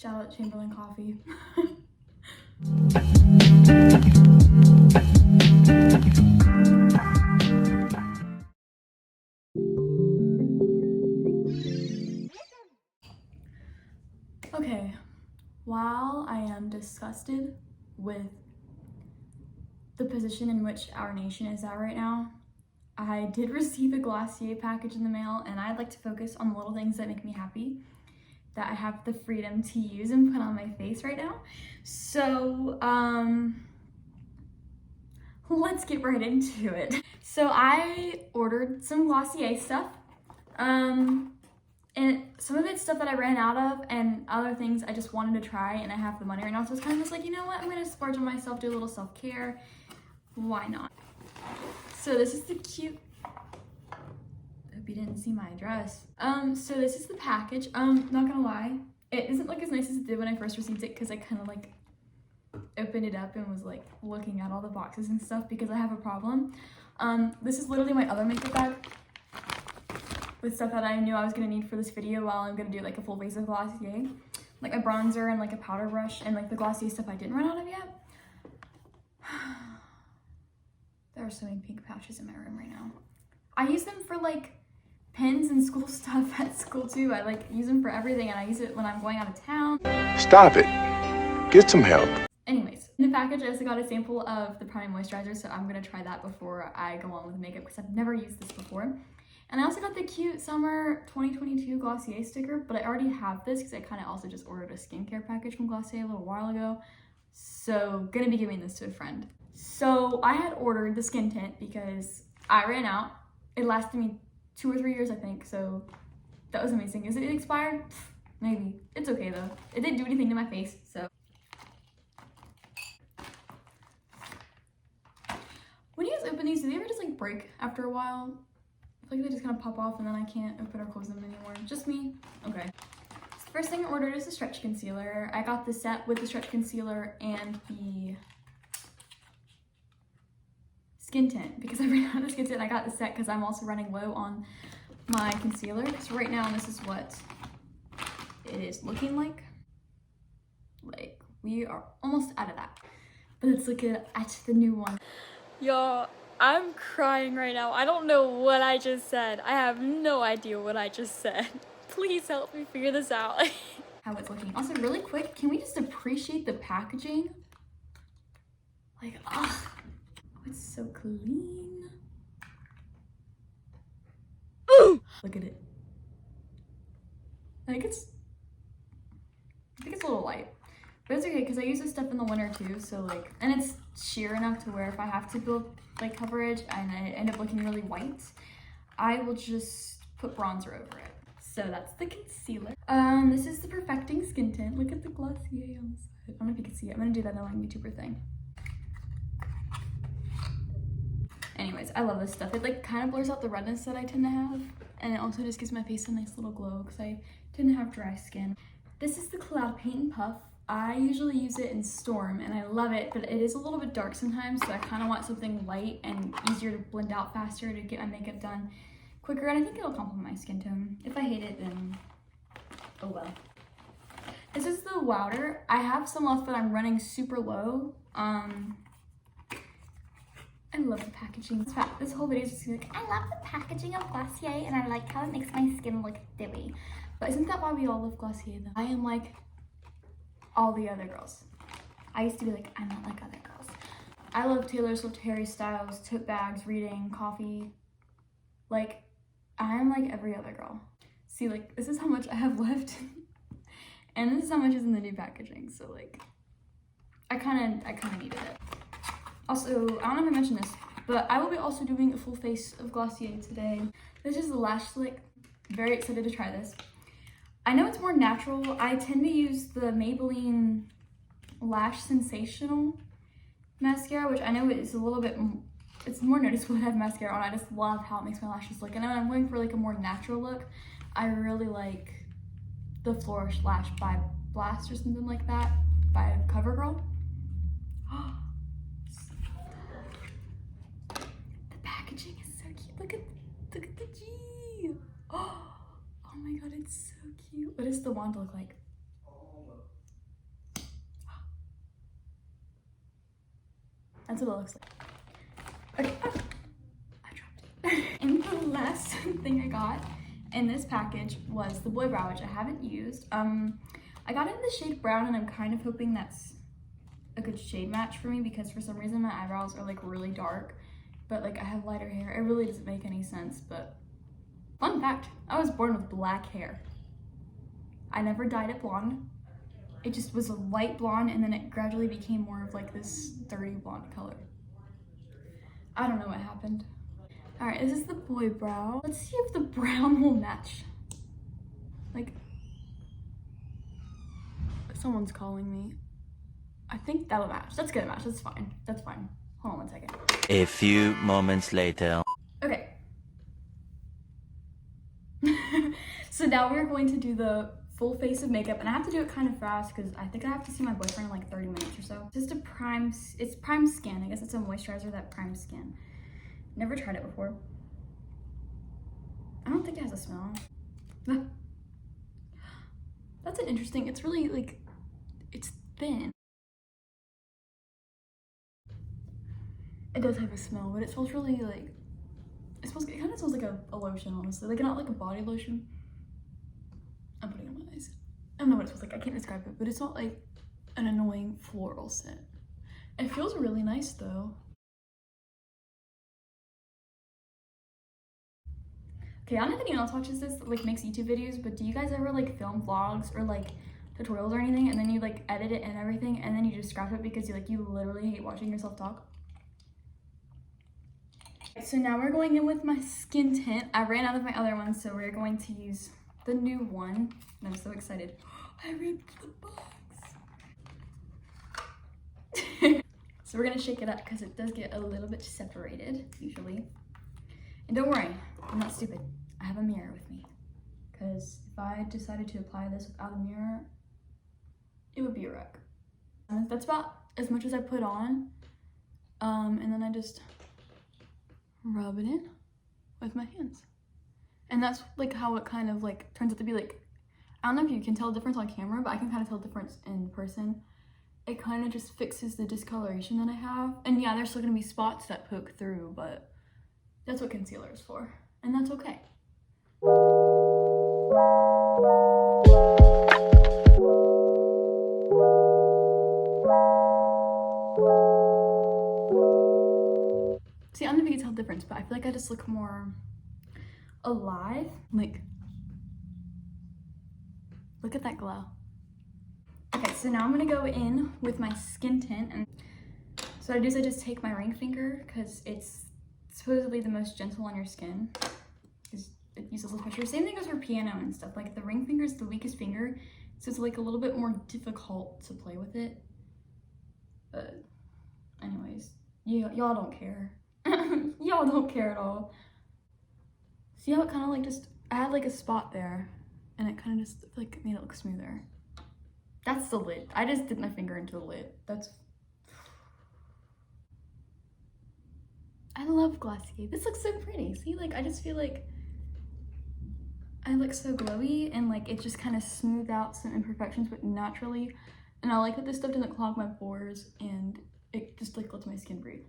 Shout out Chamberlain Coffee. Okay, while I am disgusted with the position in which our nation is at right now, I did receive a Glossier package in the mail, and I'd like to focus on the little things that make me happy, that I have the freedom to use and put on my face right now. So, let's get right into it. So I ordered some Glossier stuff, and some of it's stuff that I ran out of, and other things I just wanted to try, and I have the money right now, so it's kind of just like, you know what, I'm gonna splurge on myself, do a little self-care. Why not? So this is the cute, hope you didn't see my address. So this is the package. Not gonna lie, it isn't like as nice as it did when I first received it, because I kind of like opened it up and was like looking at all the boxes and stuff because I have a problem. This is literally my other makeup bag with stuff that I knew I was gonna need for this video while I'm gonna do like a full face of Glossier. Like my bronzer and like a powder brush and like the Glossier stuff I didn't run out of yet. There are so many pink pouches in my room right now. I use them for like pens and school stuff at school too. I like use them for everything, and I use it when I'm going out of town. Stop it. Get some help. Anyways, in the package I also got a sample of the priming moisturizer, so I'm gonna try that before I go on with makeup because I've never used this before. And I also got the cute summer 2022 Glossier sticker, but I already have this because I kind of also just ordered a skincare package from Glossier a little while ago. So gonna be giving this to a friend. So I had ordered the skin tint because I ran out. It lasted me 2 or 3 years, I think, so that was amazing. Is it expired? Maybe. It's okay though. It didn't do anything to my face, so. When you guys open these, do they ever just like break after a while? I feel like they just kind of pop off and then I can't open or close them anymore. Just me? Okay. So the first thing I ordered is the stretch concealer. I got the set with the stretch concealer and the skin tint because I ran out of skin tint. I got the set because I'm also running low on my concealer. So right now this is what it is looking like. Like we are almost out of that. But let's look at the new one. Y'all, I'm crying right now. I don't know what I just said. I have no idea what I just said. Please help me figure this out. How it's looking. Also, really quick, can we just appreciate the packaging? Like, ah, oh, it's so clean. Ooh! Look at it. I think it's a little light. But it's okay because I use this stuff in the winter too, so like, and it's sheer enough to where if I have to build like coverage and I end up looking really white, I will just put bronzer over it. So that's the concealer. This is the Perfecting Skin Tint. Look at the Glossier on the side. I don't know if you can see it. I'm gonna do that on my YouTuber thing. Anyways, I love this stuff. It like kind of blurs out the redness that I tend to have, and it also just gives my face a nice little glow because I tend to have dry skin. This is the Cloud Paint and Puff. I usually use it in Storm and I love it, but it is a little bit dark sometimes, so I kind of want something light and easier to blend out faster to get my makeup done quicker, and I think it'll complement my skin tone. If I hate it, then oh well. This is the Wowder. I have some left, but I'm running super low. I love the packaging. This whole video is just like, I love the packaging of Glossier and I like how it makes my skin look dewy. But isn't that why we all love Glossier though? I am like all the other girls. I used to be like, I'm not like other girls. I love Taylor Swift, Harry Styles, tote bags, reading, coffee. Like, I'm like every other girl. See, like, this is how much I have left. And this is how much is in the new packaging. So like, I kind of needed it. Also, I don't know if I mentioned this, but I will be also doing a full face of Glossier today. This is the lash slick. Very excited to try this. I know it's more natural. I tend to use the Maybelline Lash Sensational mascara, which I know is a little bit, it's more noticeable to have mascara on. I just love how it makes my lashes look. And when I'm going for like a more natural look, I really like the Flourish Lash by Blast or something like that by CoverGirl. The packaging is so cute. Look at the G. Oh my god, it's so cute. What does the wand look like? That's what it looks like. Okay, I dropped it. And the last thing I got in this package was the Boy Brow, which I haven't used. I got it in the shade brown, and I'm kind of hoping that's a good shade match for me because for some reason my eyebrows are like really dark, but like I have lighter hair. It really doesn't make any sense, but fun fact, I was born with black hair. I never dyed it blonde. It just was a light blonde, and then it gradually became more of like this dirty blonde color. I don't know what happened. All right, this is the Boy Brow. Let's see if the brown will match. Like, someone's calling me. I think that'll match. That's gonna match. That's fine. That's fine. Hold on 1 second. A few moments later. Okay. So now we're going to do the full face of makeup, and I have to do it kind of fast because I think I have to see my boyfriend in like 30 minutes or so. Just a it's prime skin. I guess it's a moisturizer that primes skin. Never tried it before. I don't think it has a smell. That's an interesting, it's really like, it's thin. It does have a smell, but it smells really like, it kind of smells like a lotion, honestly. Like, not like a body lotion. I'm putting it on my eyes. I don't know what it smells like, I can't describe it, but it's not like an annoying floral scent. It feels really nice though. Okay, I don't know if anyone else watches this, like makes YouTube videos, but do you guys ever like film vlogs or like tutorials or anything, and then you like edit it and everything, and then you just scrap it because you literally hate watching yourself talk? So now we're going in with my skin tint. I ran out of my other ones, so we're going to use the new one. And I'm so excited. I ripped the box. So we're gonna shake it up because it does get a little bit separated usually. And don't worry, I'm not stupid. I have a mirror with me. Because if I decided to apply this without a mirror, it would be a wreck. That's about as much as I put on. And then I just rub it in with my hands. And that's like how it kind of like turns out to be like, I don't know if you can tell the difference on camera, but I can kind of tell the difference in person. It kind of just fixes the discoloration that I have. And yeah, there's still gonna be spots that poke through, but that's what concealer is for, and that's okay. See, I don't know if you can tell the difference, but I feel like I just look more alive. Like, look at that glow. Okay, so now I'm gonna go in with my skin tint, and so what I do is I just take my ring finger because it's supposedly the most gentle on your skin because it uses less pressure. Same thing goes for piano and stuff. Like the ring finger is the weakest finger, so it's like a little bit more difficult to play with it. But anyways, y'all don't care. Y'all don't care at all. See how it kind of like just, I had like a spot there and it kind of just like made it look smoother. That's the lid. I just dipped my finger into the lid. I love Glossier. This looks so pretty. See, like, I just feel like I look so glowy, and like it just kind of smoothed out some imperfections, but naturally. And I like that this stuff doesn't clog my pores, and it just like lets my skin breathe.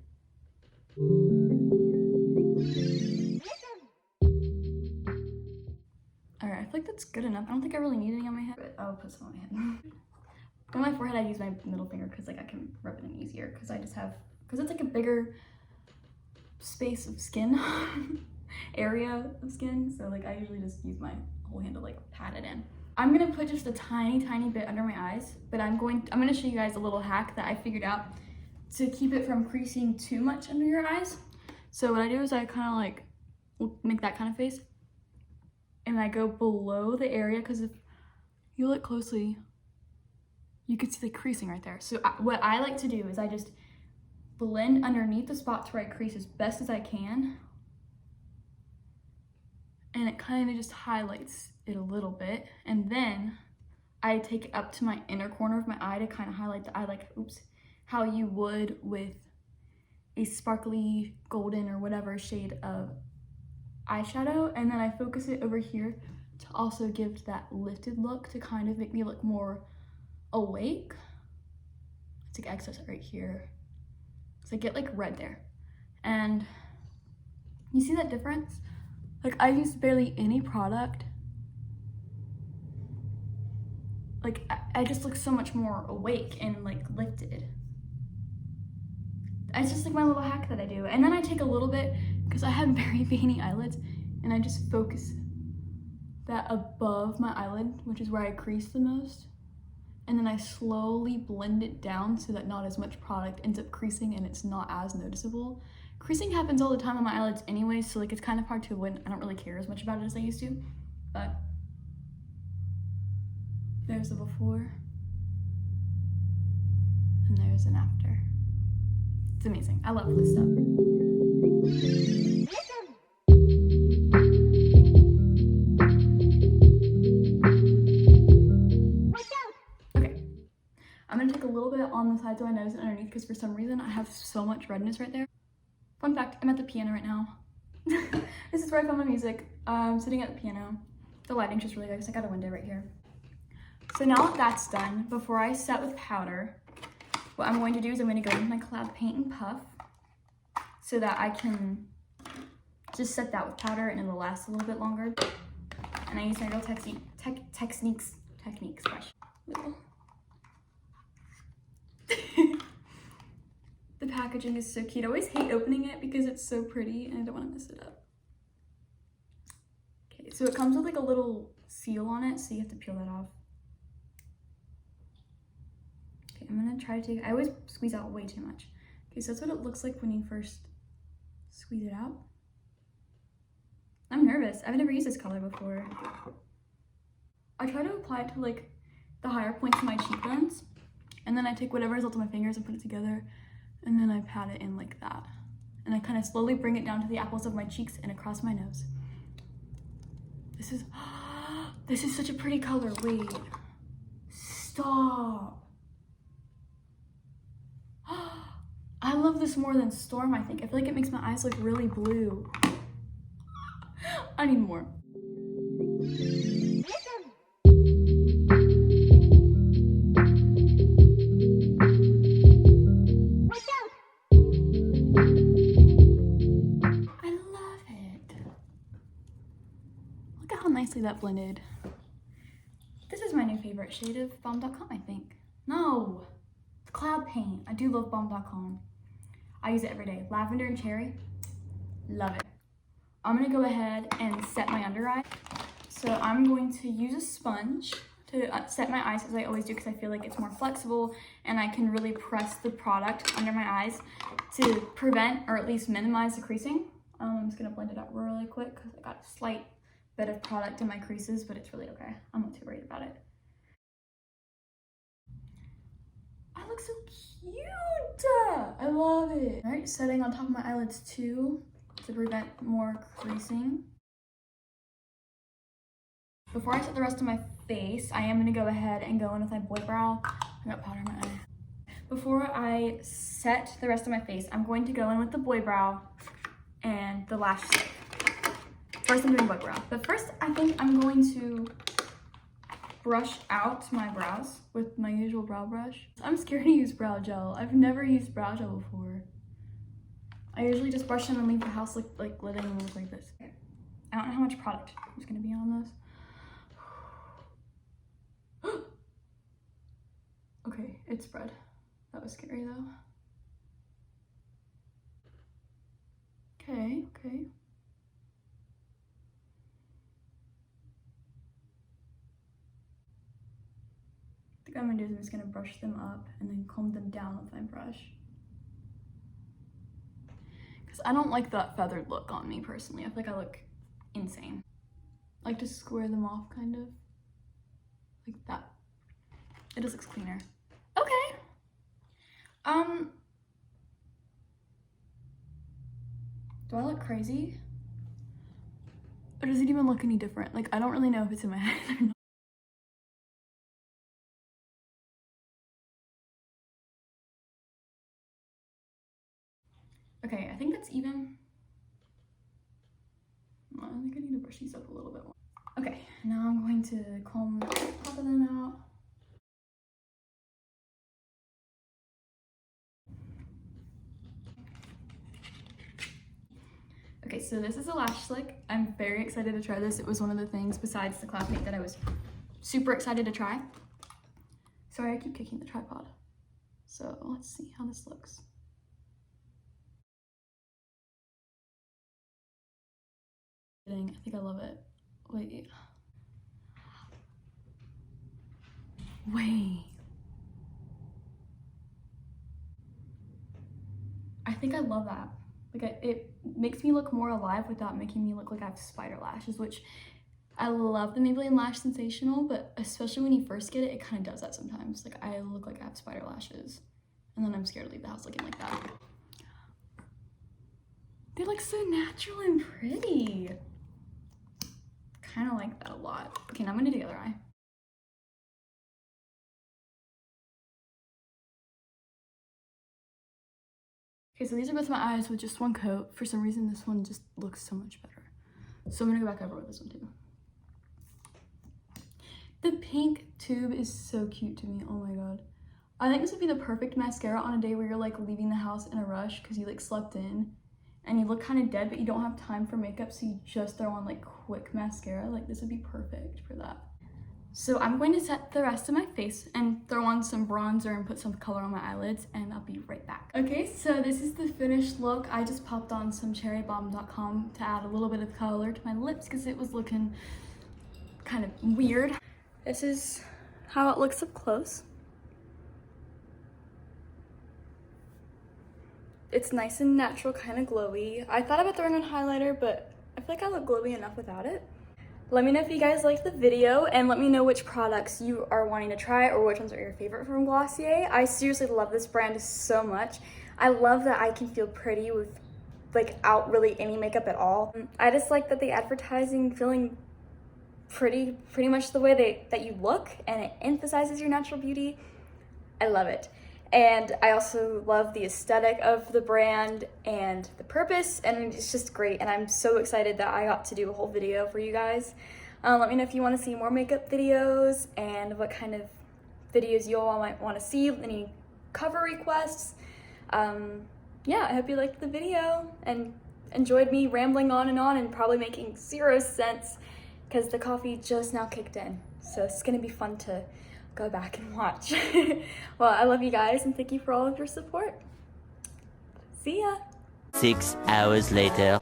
All right, I feel like that's good enough. I don't think I really need any on my head, but I'll put some on my head. On my forehead, I use my middle finger because like I can rub it in easier because it's like a bigger space of skin, area of skin. So like I usually just use my whole hand to like pat it in. I'm gonna put just a tiny bit under my eyes, but I'm gonna show you guys a little hack that I figured out to keep it from creasing too much under your eyes. So what I do is I kind of like make that kind of face, and I go below the area because if you look closely, you can see the creasing right there. So what I like to do is I just blend underneath the spots where I crease as best as I can, and it kind of just highlights it a little bit, and then I take it up to my inner corner of my eye to kind of highlight the eye, like how you would with a sparkly golden or whatever shade of eyeshadow, and then I focus it over here to also give that lifted look to kind of make me look more awake. It's like excess right here. So I get like red there. And you see that difference? Like I used barely any product. Like I just look so much more awake and like lifted. It's just like my little hack that I do. And then I take a little bit, because I have very veiny eyelids, and I just focus that above my eyelid, which is where I crease the most. And then I slowly blend it down so that not as much product ends up creasing and it's not as noticeable. Creasing happens all the time on my eyelids anyway, so like it's kind of hard to avoid. I don't really care as much about it as I used to, but there's a before and there's an after. It's amazing. I love this stuff. Okay, I'm gonna take a little bit on the sides of my nose and underneath because for some reason I have so much redness right there. Fun fact, I'm at the piano right now. This is where I film my music. I'm sitting at the piano. The lighting's just really good because I got a window right here. So now that that's done, before I set with powder, what I'm going to do is I'm going to go with my cloud paint and puff so that I can just set that with powder and it'll last a little bit longer. And I use my real techniques brush. The packaging is so cute. I always hate opening it because it's so pretty and I don't want to mess it up. Okay, so it comes with like a little seal on it, so you have to peel that off. Okay, I'm gonna try to take, I always squeeze out way too much. Okay, so that's what it looks like when you first squeeze it out. I'm nervous. I've never used this color before. I try to apply it to like the higher points of my cheekbones, and then I take whatever is left on my fingers and put it together, and then I pat it in like that. And I kind of slowly bring it down to the apples of my cheeks and across my nose. This is such a pretty color. Wait, stop. I love this more than Storm, I think. I feel like it makes my eyes look really blue. I need more. I love it. Look at how nicely that blended. This is my new favorite shade of Balm.com, I think. No, it's Cloud Paint. I do love Balm.com. I use it every day. Lavender and cherry, love it. I'm gonna go ahead and set my under eye. So I'm going to use a sponge to set my eyes, as I always do, because I feel like it's more flexible and I can really press the product under my eyes to prevent or at least minimize the creasing. I'm just gonna blend it out really quick because I got a slight bit of product in my creases, but it's really okay. I'm not too worried about it. I look so cute. I love it. All right, setting on top of my eyelids too to prevent more creasing. Before I set the rest of my face, I am gonna go ahead and go in with my boy brow. I got powder in my eye. Before I set the rest of my face, I'm going to go in with the boy brow and the lash stick. First I'm doing boy brow, but first I think I'm going to brush out my brows with my usual brow brush. I'm scared to use brow gel. I've never used brow gel before. I usually just brush them and leave the house like letting them look like this. Okay. I don't know how much product is gonna be on this. Okay, it spread. That was scary though. Okay, okay. I think what I'm gonna do is I'm just gonna brush them up and then comb them down with my brush. Because I don't like that feathered look on me personally. I feel like I look insane. I like to square them off kind of. Like that. It just looks cleaner. Okay. Do I look crazy? Or does it even look any different? Like, I don't really know if it's in my head or not. Okay, I think that's even. I think I need to brush these up a little bit more. Okay, now I'm going to comb the top of them out. so this is a lash slick. I'm very excited to try this. It was one of the things besides the cloud paint that I was super excited to try. Sorry, I keep kicking the tripod. So let's see how this looks. I think I love it. Wait. I think I love that. Like, it makes me look more alive without making me look like I have spider lashes, which I love the Maybelline Lash Sensational, but especially when you first get it, it kind of does that sometimes. Like, I look like I have spider lashes, and then I'm scared to leave the house looking like that. They look so natural and pretty. Kind of like that a lot. Okay, now I'm gonna do the other eye. Okay, so these are both my eyes with just one coat. For some reason, this one just looks so much better. So I'm gonna go back over with this one too. The pink tube is so cute to me, oh my god. I think this would be the perfect mascara on a day where you're like leaving the house in a rush because you like slept in and you look kind of dead, but you don't have time for makeup, so you just throw on like quick mascara. Like, this would be perfect for that. So I'm going to set the rest of my face and throw on some bronzer and put some color on my eyelids, and I'll be right back. Okay, so this is the finished look. I just popped on some cherrybomb.com to add a little bit of color to my lips because it was looking kind of weird. This is how it looks up close. It's nice and natural, kind of glowy. I thought about throwing on highlighter, but I feel like I look glowy enough without it. Let me know if you guys liked the video, and let me know which products you are wanting to try or which ones are your favorite from Glossier. I seriously love this brand so much. I love that I can feel pretty without really any makeup at all. I just like that the advertising feeling pretty much the way that you look, and it emphasizes your natural beauty. I love it. And I also love the aesthetic of the brand and the purpose, and it's just great. And I'm so excited that I got to do a whole video for you guys. Let me know if you want to see more makeup videos and what kind of videos you all might want to see, any cover requests. Yeah, I hope you liked the video and enjoyed me rambling on and probably making zero sense because the coffee just now kicked in. So it's going to be fun to go back and watch. Well, I love you guys and thank you for all of your support. See ya. 6 hours later.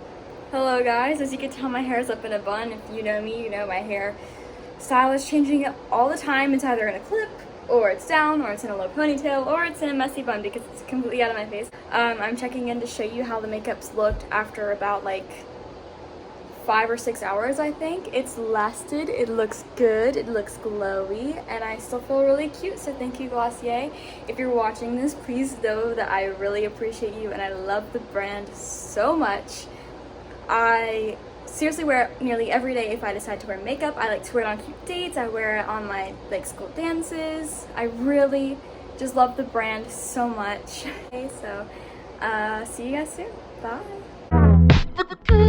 Hello guys, as you can tell, my hair is up in a bun. If you know me, you know my hair style is changing all the time. It's either in a clip, or it's down, or it's in a low ponytail, or it's in a messy bun because it's completely out of my face. I'm checking in to show you how the makeup's looked after about like 5 or 6 hours, I think. It's lasted, it looks good, it looks glowy, and I still feel really cute, so thank you, Glossier. If you're watching this, please know that I really appreciate you and I love the brand so much. I seriously wear it nearly every day if I decide to wear makeup. I like to wear it on cute dates, I wear it on my like school dances. I really just love the brand so much. Okay, so see you guys soon. Bye.